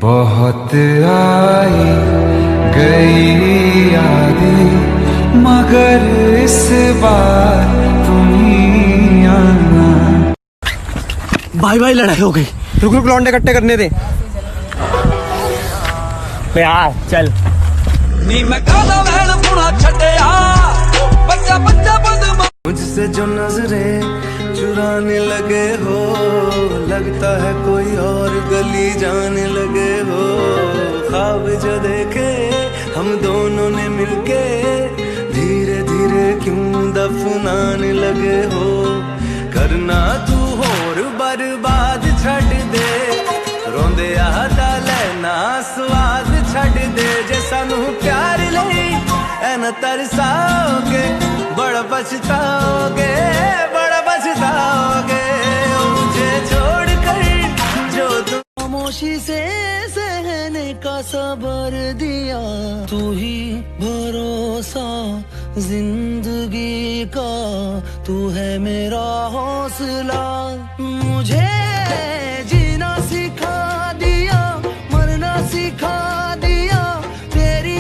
बहुत आई गई यादें मगर इस बार तुम ही आना। भाई भाई लड़ाई हो गई, रुक रुक लौंडे इकट्ठे करने दे यार। चल नी मैं काला वैन पुना छड़या बच्चा बच्चा मुझसे जो नजरें चुराने लगे हो, लगता है कोई और गली जाने लगे हो। ख्वाब जो देखे हम दोनों ने मिलके, धीरे धीरे क्यों दफनाने लगे हो। करना तू होर बर्बाद छड़ दे, रोंदे आदा लेना स्वाद छड़ दे। जे सानू प्यार लई ऐन तरसाओगे, बड़ा पछताओगे, बड़ा पछताओगे। मुझे छोड़ कर जो तुम खामोशी से सहने का सब्र दिया, तू ही भरोसा जिंदगी का, तू है मेरा हौसला। मुझे जीना सिखा दिया, मरना सिखा दिया तेरी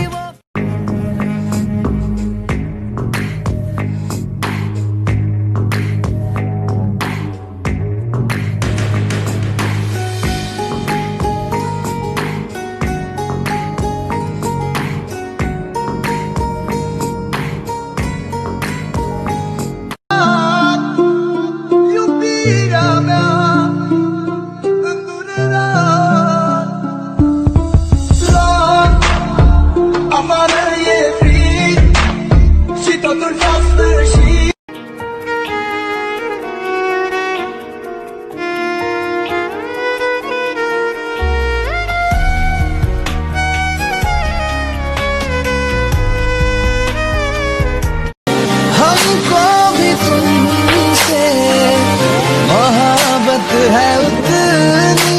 है उतनी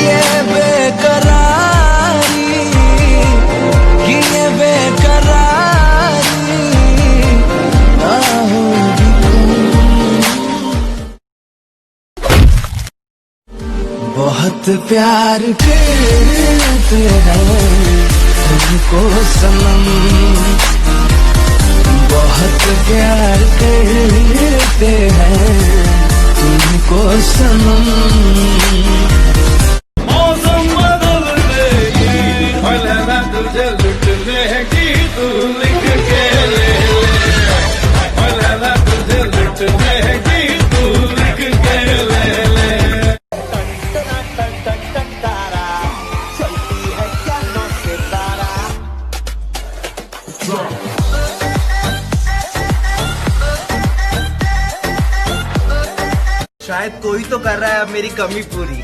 ये बेकरारी, ये बेकरारी ना होगी। बहुत प्यार करते हैं तुमको सनम, बहुत प्यार करते हैं तुमको सनम। मौसम बदल देगी, फलना तुझे लुटने की तू लिख के ले ले। फलना तुझे लुटने की तू लिख के ले ले। चलती है क्या नौ सितारा। शायद कोई तो कर रहा है अब मेरी कमी पूरी,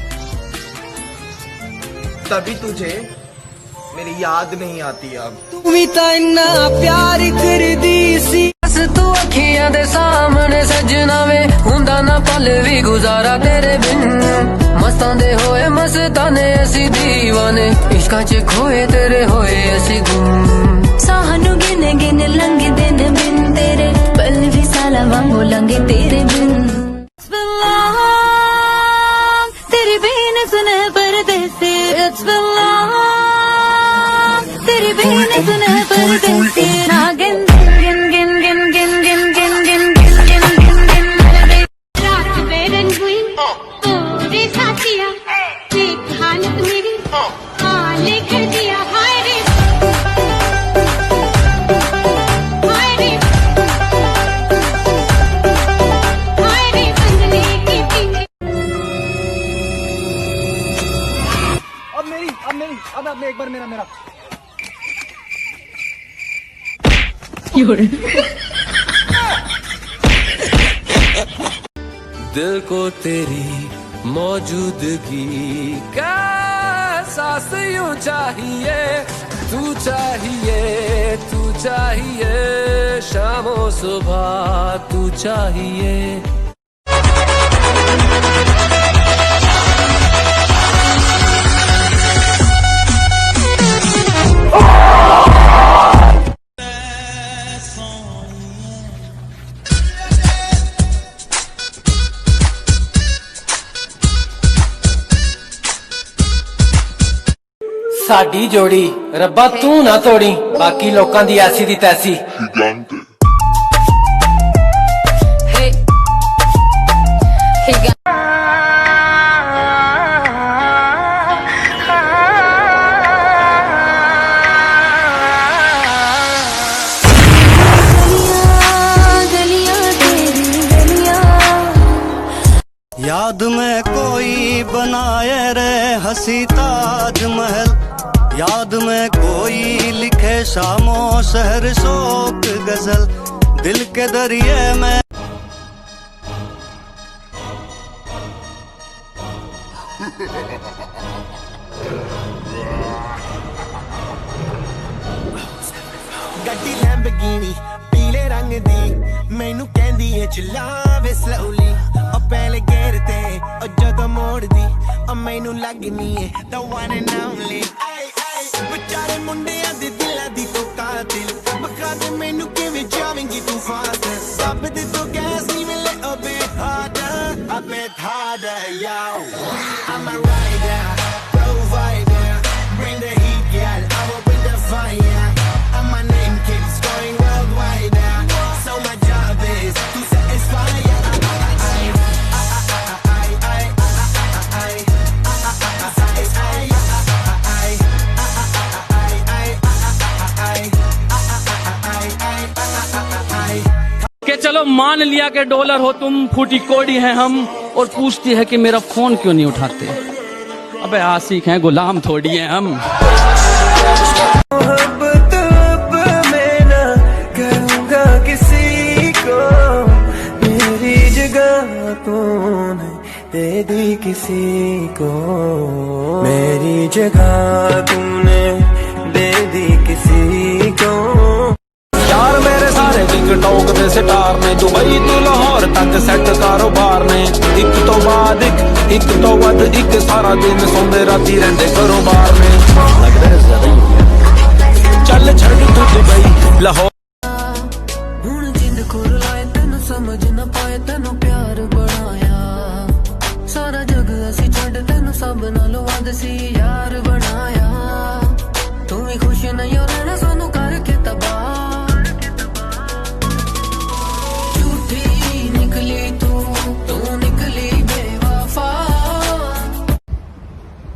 तभी तुझे मेरी याद नहीं आती अब। तुम इतना प्यार कर दी सी, बस तू अखियां दे सामने सजना वे, हुंदा ना पल भी गुजारा तेरे बिन। मस्तां दे होए मस्ताने असी दीवाने, इश्कां च खोए तेरे होए असी गुम। सानू गिने गिने लंघे दिन बिन तेरे, पल भी साला वांगू लंघे तेरे बिन। तेरी बीन सुने परदेसी, it's been long। तेरी बीन सुने परदेसी, नागिन गिन गिन गिन गिन गिन गिन गिन गिन गिन गिन गिन। रात बेरन हुई तोरे साथिया, देख हालत मेरी हाले कर दिया। हाय रे हाय रे हाय रे बंदने की पीने। अब एक बार मेरा दिल को तेरी मौजूदगी का एहसास यूं चाहिए, तू चाहिए, तू चाहिए, शामो सुबह तू चाहिए। ਸਾਡੀ ਜੋੜੀ ਰੱਬਾ ਤੂੰ ਨਾ ਤੋੜੀ ਬਾਕੀ ਲੋਕਾਂ ਦੀ ਐਸੀ ਦੀ ਤੈਸੀ याद में कोई बनाए रे हंसी ताजमहल, याद में कोई लिखे शामो शहर शोक गजल, दिल के दरिए में ਗੱਡੀ ਲੈਂਬਰਗਿਨੀ ਪੀਲੇ ਰੰਗ ਦੀ ਮੈਨੂੰ ਕਹਿੰਦੀ ਏ ਚਲਾਵੇ ਸਲੋਲੀ ਉਹ ਪਹਿਲੇ ਗੇਰ ਤੇ ਉਹ ਜਦੋਂ ਮੋੜਦੀ ਉਹ ਮੈਨੂੰ ਲੱਗਨੀ ਏ the one and only ਵਿਚਾਰੇ ਮੁੰਡਿਆਂ ਦੇ ਦਿਲਾਂ ਦੀ ਤੂੰ ਕਾਤਿਲ ਬਖਾ ਦੇ ਮੈਨੂੰ ਕਿਵੇਂ ਜਾਵੇਂਗੀ ਤੂੰ ਫਾਸਟ ਸਭ ਦੇ ਤੋਂ ਗੈਸ ਨਹੀਂ ਮਿਲੇ a bit harder yo I'm a rider provider bring the heat girl I will bring the fire and my name keeps going worldwide so my job is to satisfy कि चलो मान लिया कि डॉलर हो तुम फूटी कोड़ी हैं हम और पूछती है कि मेरा फोन क्यों नहीं उठाते अबे आशिक हैं गुलाम थोड़ी हैं हम मोहब्बत अब मैं ना करूँगा किसी को मेरी जगह तूने दे दी किसी को मेरी जगह तूने दे दी किसी को यार मेरे सारे टिकटॉक ਦੇ ਸਟਾਰ ਨੇ ਦੁਬਈ ਤੋਂ ਲਾਹੌਰ ਤੱਕ ਸੈੱਟ ਕਾਰੋਬਾਰ ਨੇ ਇੱਕ ਤੋਂ ਬਾਅਦ ਇੱਕ ਤੋਂ ਵੱਧ ਇੱਕ ਸਾਰਾ ਦਿਨ ਸੌਂਦੇ ਰਾਤੀ ਰਹਿੰਦੇ ਘਰੋਂ ਬਾਹਰ ਨੇ ਲੱਗਦਾ ਜ਼ਿਆਦਾ ਹੀ ਹੋ ਗਿਆ ਚੱਲ ਛੱਡ ਤੂੰ ਦੁਬਈ ਲਾਹੌਰ ਹੁਣ ਜਿੰਦ ਖੁਰ ਲਾਏ ਤੈਨੂੰ ਸਮਝ ਨਾ ਪਾਏ ਤੈਨੂੰ ਪਿਆਰ ਬਣਾਇਆ ਸਾਰਾ ਜਗ ਅਸੀਂ ਛੱਡ ਤੈਨੂੰ ਸਭ ਨਾਲੋਂ ਵੱਧ ਸੀ ਯਾਰ ਬਣਾਇਆ ਤੂੰ ਵੀ ਖੁਸ਼ ਨਹੀਂ ਹੋ ਰਹਿਣਾ ਸਾਨੂੰ ਕਰਕੇ ਤਬਾਹ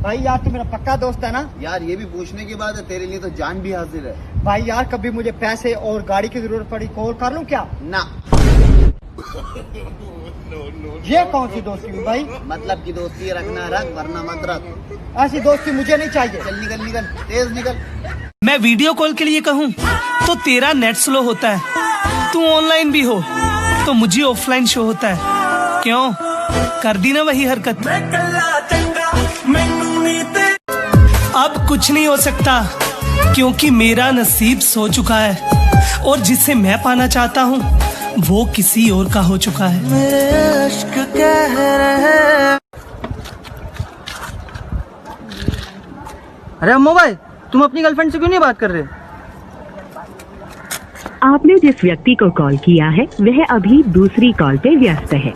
भाई यार तू मेरा पक्का दोस्त है ना? यार ये भी पूछने की बात है, तेरे लिए तो जान भी हाजिर है। भाई यार कभी मुझे पैसे और गाड़ी की जरूरत पड़ी कॉल कर लूं क्या? ना। ये कौन सी दोस्ती हुई भाई? मतलब की दोस्ती रखना रख वरना मत रख। ऐसी दोस्ती मुझे नहीं चाहिए। चल निकल निकल तेज निकल। मैं वीडियो कॉल के लिए कहूँ तो तेरा नेट स्लो होता है, तू ऑनलाइन भी हो तो मुझे ऑफलाइन शो होता है। क्यों कर दी ना वही हरकत? अब कुछ नहीं हो सकता क्योंकि मेरा नसीब सो चुका है और जिसे मैं पाना चाहता हूँ वो किसी और का हो चुका है। मेरे अश्क कह रहे हैं। अरे अम्मू भाई तुम अपनी गर्लफ्रेंड से क्यों नहीं बात कर रहे? आपने जिस व्यक्ति को कॉल किया है वह अभी दूसरी कॉल पे व्यस्त है।